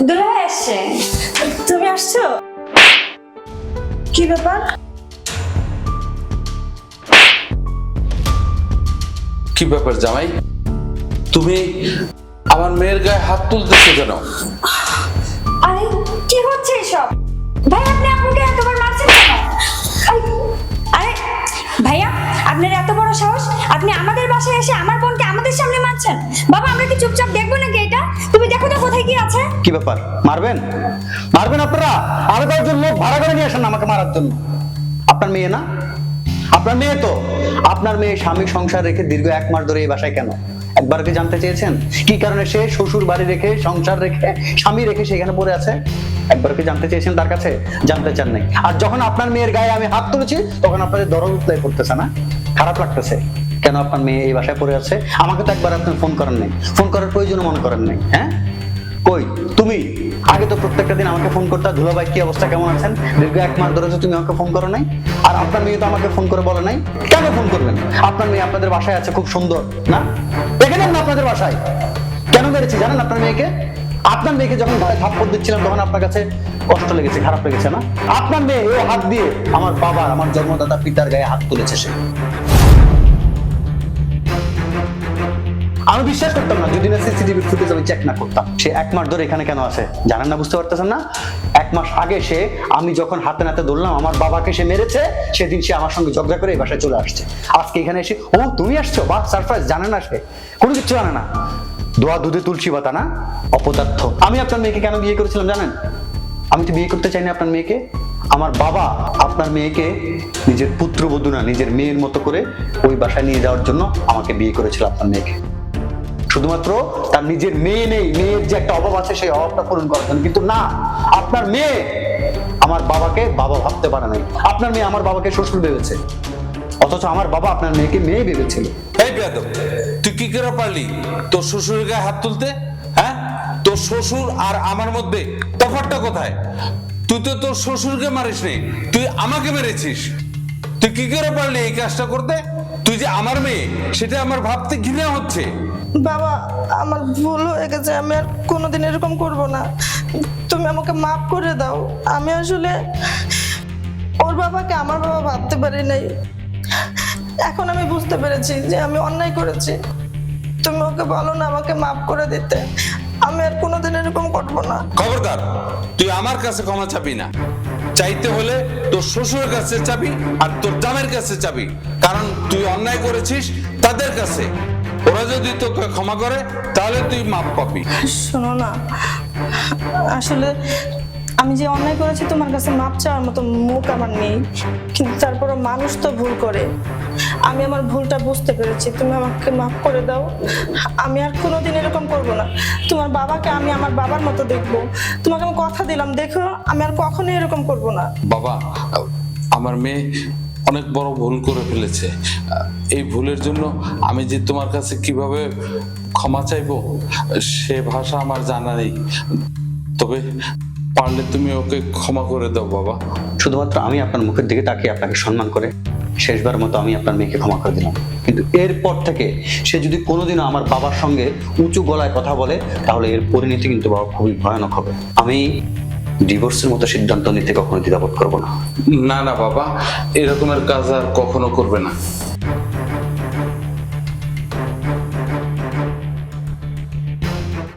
দুলাভাই আসছে। তুমি আসছো? কি ব্যাপার? কি ব্যাপার জামাই, তুমি আমার মেয়ের গায়ে হাত তুলতেছো কেন? আরে কি হচ্ছে এসব? ভাই আপনি আপুকে এতবার মারছেন কেন? আরে ভাইয়া, আপনার এত বড় সাহস, আপনি আমাদের বাসায় এসে আমার বোনকে আমাদের সামনে মারছেন? বাবা আমরা কি চুপচাপ দেখবো নাকি এটা? তুমি দেখো তো কোথায় কি আছে। কি ব্যাপার, মারবেন? মারবেন আপনারা? আরো কয়েকজন লোক ভাড়া করে নিয়ে আসেন আমাকে মারার জন্য। আপনার মেয়ে না? আপনার মেয়ে তো। আপনার মেয়ে স্বামী সংসার রেখে দীর্ঘ 1 মাস ধরে এই বাসায় কেন? একবার কি জানতে চেয়েছেন কি কারণে সে শ্বশুর বাড়ি রেখে, সংসার রেখে, স্বামী রেখে সেখানে পড়ে আছে? একবার কি জানতে চেয়েছেন তার কাছে? জানতে চান নাই। আর যখন আপনার মেয়ের গায়ে আমি হাত তুলেছি তখন আপনাদের দরদ উতলাই পড়তেছে না? খারাপ লাগতেছে কেন আপনার মেয়ে এই বাসায় পড়ে আছে? আমাকে তো একবার আপনি ফোন করেন নাই, ফোন করার প্রয়োজন মনে করেন নাই। হ্যাঁ কই তুমি? আগে তো প্রত্যেকটা দিন আমাকে ফোন করতে, ধুলো ভাই কি অবস্থা, কেমন আছেন? দীর্ঘ 1 মাস ধরে তুমি আমাকে ফোন করো নাই। আর আপনার মেয়ে তো আমাকে ফোন করে বলে নাই। কেন ফোন করবেন? আপনার মেয়ে আপনাদের বাসায় আছে, খুব সুন্দর না? দেখে নেন না আপনাদের বাসায়। কেন মেরেছি জানেন আপনার মেয়েকে? আপনার মেয়েকে যখন গায়ে থাপ্পড় দিচ্ছিলাম তখন আপনার কাছে কষ্ট লেগেছে, খারাপ লেগেছে না? আপনার মেয়ে ও হাত দিয়ে আমার বাবার, আমার জন্মদাতা পিতার গায়ে হাত তুলেছে সে। আমি বিশ্বাস করতাম না যদি না সিসিটিভি ফুটেজ আমি চেক না করতাম। সে 1 মাস ধরে এখানে কেন আছে জানেন না? বুঝতে পারতেছেন না? 1 মাস আগে সে, আমি যখন হাতে নাতে ধরলাম আমার বাবাকে সে মেরেছে, সেদিন সে আমার সঙ্গে ঝগড়া করে এই বাসায় চলে আসছে। আজকে এখানে এসে ও তুমি আসছো, বাহ সারপ্রাইজ। জানে না সে, কোনো কিছু জানে না। দোয়া দুধে তুলসী পাতা না, অপদার্থ। আমি আপনার মেয়েকে কেন বিয়ে করেছিলাম জানেন? আমি তো বিয়ে করতে চাইনি আপনার মেয়েকে। আমার বাবা আপনার মেয়েকে নিজের পুত্রবধূ না, নিজের মেয়ের মতো করে ওই বাসায় নিয়ে যাওয়ার জন্য আমাকে বিয়ে করেছিল আপনার মেয়েকে। শুধুমাত্র তার নিজের মেয়ে নেই, মেয়ের যে একটা অভাব আছে সেই অভাবটা পূরণ করার জন্য। কিন্তু না, আপনার মেয়ে আমার বাবাকে বাবা ভাবতে পারে নাই। আপনার মেয়ে আমার বাবাকে শ্বশুর ভেবেছে, অথচ আমার বাবা আপনার মেয়েকে মেয়ে ভেবেছিল। এই বেয়াদব, তুই কি করে পারলি তোর শ্বশুরের গায়ে হাত তুলতে? হ্যাঁ, তোর শ্বশুর আর আমার মধ্যে তফাৎটা কোথায়? তুই তো তোর শ্বশুরকে মারিস নি, তুই আমাকে মেরেছিস। তুই কি করে পারলি এই কাজটা করতে? তুই যে আমার মেয়ে সেটা আমার ভাবতে ঘৃণা হচ্ছে। বাবা আমার ভুল হয়ে গেছে, আমি আর কোনোদিন এরকম করব না। তুমি আমাকে মাফ করে দাও। আমি আসলে ওর বাবাকে আমার বাবা ভাবতে পারি নাই। এখন আমি বুঝতে পেরেছি যে আমি অন্যায় করেছি। তুমি ওকে বলো না আমাকে মাফ করে দিতে। আমি আর কোনোদিন এরকম করবো না। খবরদার, তুই আমার কাছে ক্ষমা চাবি না। চাইতে হলে তোর শ্বশুরের কাছে চাবি আর তোর জামাইয়ের কাছে চাবি, কারণ তুই অন্যায় করেছিস তাদের কাছে। ওরা যদি তোকে ক্ষমা করে তাহলে তুই মাপ পাবি। শোনো না, আসলে আমি যে অন্যায় করেছি তোমার কাছে মাপ চাওয়ার মতো মুখ আমার নেই, কিন্তু তারপরও মানুষ তো ভুল করে। আমি আমার ভুলটা বুঝতে পেরেছি, তুমি আমাকে মাফ করে দাও। আমি আর কোনোদিন এরকম করব না। তোমার বাবাকে আমি আমার বাবার মতো দেখবো। তোমাকে আমি কথা দিলাম, দেখো আমি আর কখনো এরকম করব না। বাবা, আমার মেয়ে অনেক বড় ভুল করে ফেলেছে। এই ভুলের জন্য আমি যে তোমার কাছে কিভাবে ক্ষমা চাইবো সে ভাষা আমার জানা নেই। তবে পারলে তুমি ওকে ক্ষমা করে দাও বাবা। শুধুমাত্র আমি আপনার মুখের দিকে তাকিয়ে আপনাকে সম্মান করে শেষবার মতো আমি আপনার মেয়েকে ক্ষমা করে দিলাম। কিন্তু এরপর থেকে সে যদি কোনোদিনও আমার বাবার সঙ্গে উঁচু গলায় কথা বলে তাহলে এর পরিণতি কিন্তু বাবা খুবই ভয়ানক হবে। আমি ডিভোর্সের মতো সিদ্ধান্ত নিতে কখনো দ্বিধাবোধ করবো না। না না বাবা, এরকমের কাজ আর কখনো করবে না।